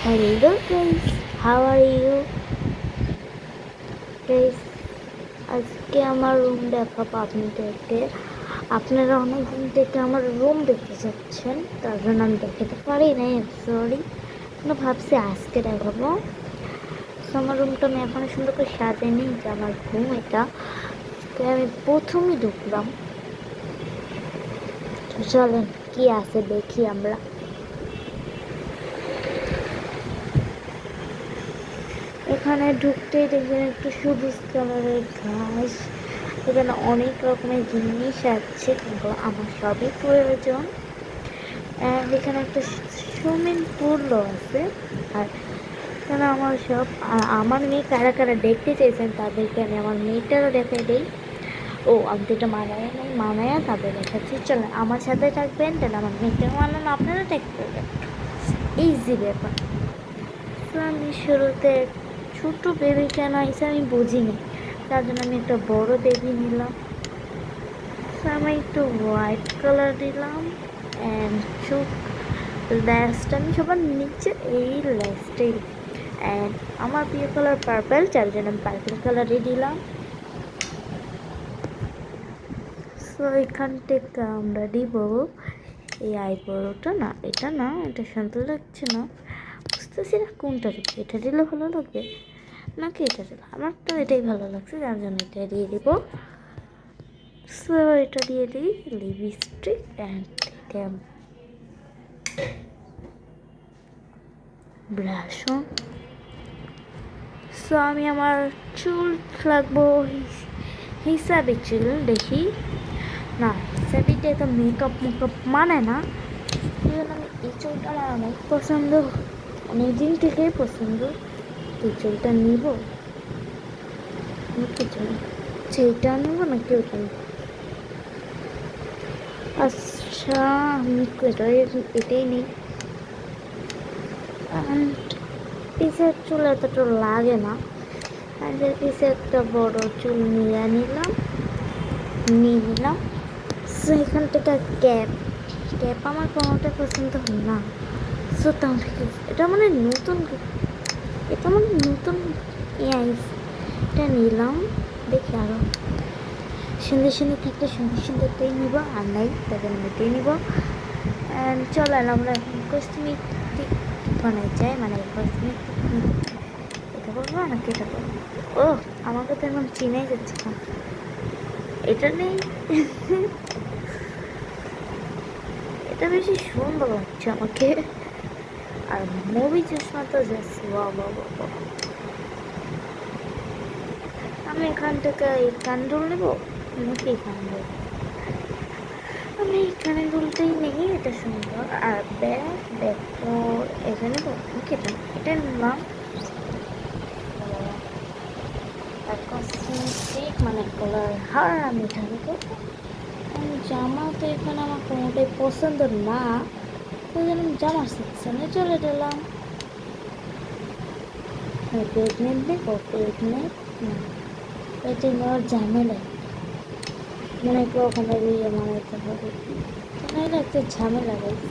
Hello guys, how are you? Guys, আজকে আমার room দেখাবো আপনাদেরকে। আপনারা অনেকদিন থেকে আমার রুম দেখতে চাচ্ছেন, তার জন্য আমি দেখাতে পারি নাই, সরি। কিন্তু ভাবছি আজকে দেখাবো। আমার রুমটা আমি এখন সুন্দর করে সাজাইনি, যে আমার রুম এটা। আমি প্রথমেই ঢুকলাম, চলেন কি আছে দেখি আমরা। এখানে ঢুকতেই দেখবেন একটু সবুজ কালারের ঘাস, এখানে অনেক রকমের জিনিস আছে, কিন্তু আমার সবই প্রয়োজন। এখানে একটা সুইমিং পুলও আছে। আর এখানে আমার সব, আমার মেয়ে কারা কারা দেখতে চাইছেন তাদেরকে আমি আমার মেয়েটারও দেখে দিই। ও আমি তো এটা মানায় নাই, মানায়া তাদের দেখাচ্ছি। চলেন আমার সাথে থাকবেন, তাহলে আমার মেয়েটাকে মানানো আপনারা দেখতে পারবেন, ইজি ব্যাপার। তো আমি শুরুতে ছোটো বেবি কেন আইসে আমি বুঝিনি, তার জন্য আমি একটা বড় বেবি নিলাম। তো আমি একটু হোয়াইট কালার দিলাম অ্যান্ড চোখ, ল্যাসটা আমি সবার নিচে এই ল্যাসটাই, অ্যান্ড আমার প্রিয় কালার পার্পল, যার জন্য আমি পার্পল কালারই দিলাম। সো এখান থেকে আমরা দিব এই আইব্রোটা, না এটা না, এটা সুন্দর লাগছে না, বুঝতেছি না কোনটা দিব। এটা দিলে ভালো লাগবে নাকি এটা দিলে, আমার তো এটাই ভালো লাগছে, যার জন্য এটা দিয়ে দিব। সো এটা দিয়ে দিই lipstick and brush on. So আমি আমার চুল লাগবো হিসাবে চুল দেখি, না হিসাবে তো মেকআপ মানে না, এই জন্য আমি এই চুলটা আমার অনেক পছন্দ, অনেকদিন থেকেই পছন্দ। এই চুলটা নিব, সেইটা নেবো নাকি ওটা নেবো। আচ্ছা আমি এটাই নেই। পিসের চুল এতটা লাগে না, পিসে একটা বড় চুল নিয়ে নিলাম। সো এখান থেকে ক্যাপ আমার কোনোটা পছন্দ হয় না। সো তাহলে এটা মানে নতুন, এটা মানে নতুন এটা নিলাম, দেখি আরও সুন্দর সুন্দর থাকলে সুন্দর সুন্দরটাই নিব, আর নাই তাদের মধ্যেই নিব। অ্যান্ড চলেন আমরা এখন কসমেটিক বানাই যাই, মানে কসমেটিক এটা করবো নাকি এটা করবো। ও আমাকে তো এখন চিনাই যাচ্ছে না, এটা নেই। এটা বেশি সুন্দর লাগছে আমাকে, আর মুভি চশমা তো যাচ্ছে। আমি এখান থেকে এই ক্যান্ডেল নেব নাকি ক্যান্ডেল, আমি এই ক্যান্ডেলটাই নেই, এটা সুন্দর। আর ব্যাগ তো এটা নেবো নাকি এটা নিলাম। আর কসমেটিক মানে কালার হার আমি এটা নেবো। জামা তো এখানে আমার কোনোটাই পছন্দ না, তো যেন জামার সেকশনে চলে গেলাম। প্রেগনেন্ট দেখো, প্রেগনেন্ট না, এটা নেওয়ার ঝামেলা, মনে কখনো ইয়ে মানাইতে হবে, নাহলে একটা ঝামেলা রয়েছে।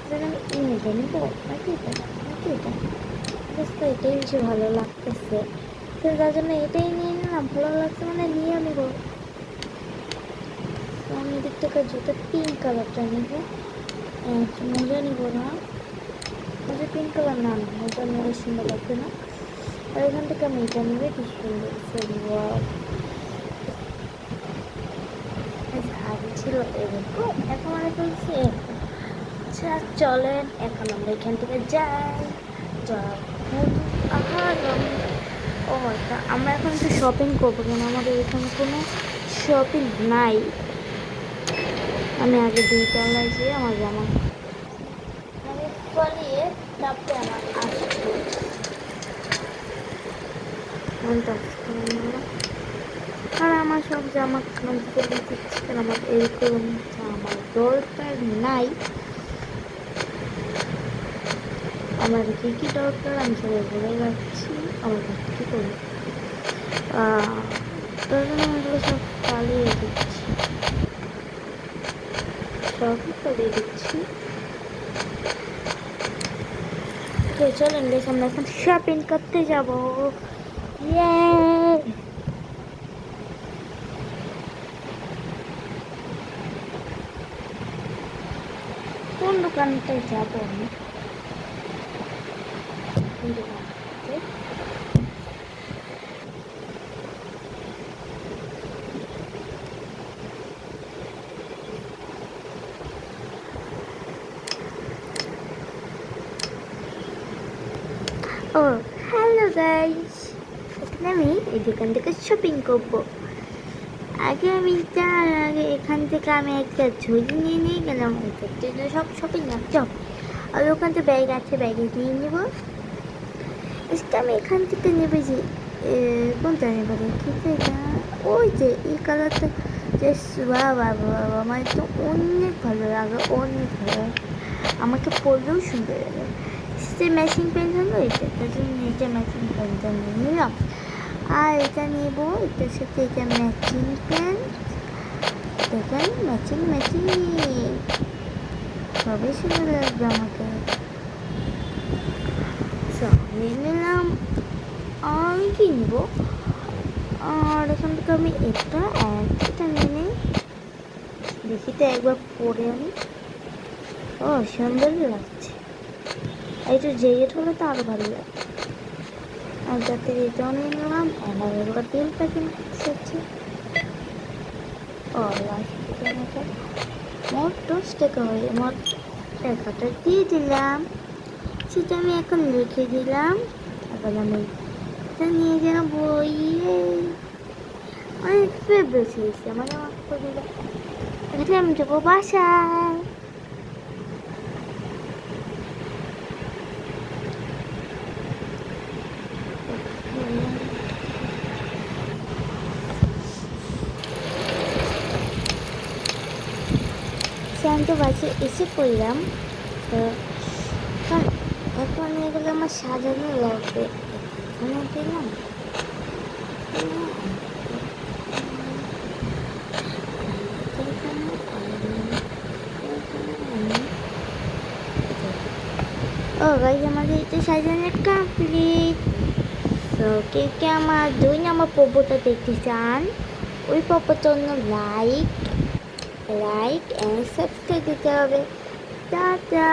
যেন আমি ইমেজে নিব নাকি এটা নাকি এটা, বুঝতে এটাই বেশি ভালো লাগতেছে, তো যার জন্য এটাই নিয়ে নিলাম, ভালো লাগছে মানে নিয়ে নেবো। আমি এদিক থেকে জুতো পিঙ্ক কালারটা নেবো, মোজা নিব না, মোজা পিঙ্ক কালার না, মোজা নেওয়া সুন্দর লাগবে না। আর এখান থেকে আমি এটা নেবে, কি সুন্দর আগে ছিল এরকম, এখন মনে করছি এরকম। আচ্ছা চলেন এখন আমরা এখান থেকে যাই। ও আচ্ছা, আমরা এখন একটু শপিং করবো, কেন আমাদের এখানে কোনো শপিং নাই। আমি আগে 2 তলায় যেয়ে আমার জামা আমি ফলিয়ে, তারপরে আমার আসবো। আর আমার সব জামা আমি ফেলে দিচ্ছি, কারণ আমার এরকম জামার দরকার নাই। আমার কী কী দরকার আমি সবাই বলে রাখছি, আমার কী করি, তার জন্য আমি এগুলো সব পালিয়ে দিচ্ছি, সবই পালিয়ে দিচ্ছি। তো চলেন গাইস, আমরা এখন শপিং করতে যাব। ইয়ে, কোন দোকানটায় যাবো আমি? এই দোকানটাতে। ও হ্যালো গাইস, এখন আমি এই দোকান থেকে শপিং করবো। তার আগে এখান থেকে আমি একটা ঝুড়ি নিয়ে গেলাম। এটার জন্য সব শপিং চল। আর ওখান থেকে ব্যাগ আছে, ব্যাগে নিয়ে নেবো। আজকে আমি এখান থেকে নেবে যে কোনটা নেবো দেখি তো, এটা ওই যে এই কালারটা, যে বাবা বাবা আমার তো অনেক ভালো লাগে, অনেক ভালো লাগে, আমাকে পরলেও সুন্দর লাগে। সে ম্যাচিং প্যান্ট হলো এটা, তার জন্য এটা ম্যাচিং প্যান্টটা নিয়ে নিলাম। আর এটা নেবো, এটার সাথে এটা ম্যাচিং প্যান্ট, দেখেন ম্যাচিং ম্যাচিং, সবই সুন্দর লাগবে আমাকে। নিয়ে নিলাম। আমি কি নিব, আর এখান থেকে আমি এটা নিয়ে নিই, দেখি তো একবার পরে আমি। ও সুন্দর লাগছে, একটু জেগেট হলে তো আরো ভালো লাগে। আর যাতে এটাও নিয়ে নিলাম। আমার এগুলো তেল প্যাকেট হচ্ছে। ও লাস্ট মোট 10 টাকা হয়ে, মোট টাকাটা দিয়ে দিলাম। সেটা আমি এখন লিখে দিলাম। এবার আমি এটা নিয়ে যেন বইয়ে অনেক ফেভারিট হয়েছে আমার, এখানে আমি যাবো বাসায়। আমি তো বাসায় এসে পড়লাম। তো এখন এগুলো আমার সাজানো লাগবে। এখানে দিলাম। ও গাইস, আমাদের এটা সাজানো কমপ্লিট। তো কে কে আমার 2 নম্বর পর্বটা দেখতে চান, ওই পর্বটার জন্য লাইক অ্যান্ড সাবস্ক্রাইব দিতে হবে। টাটা।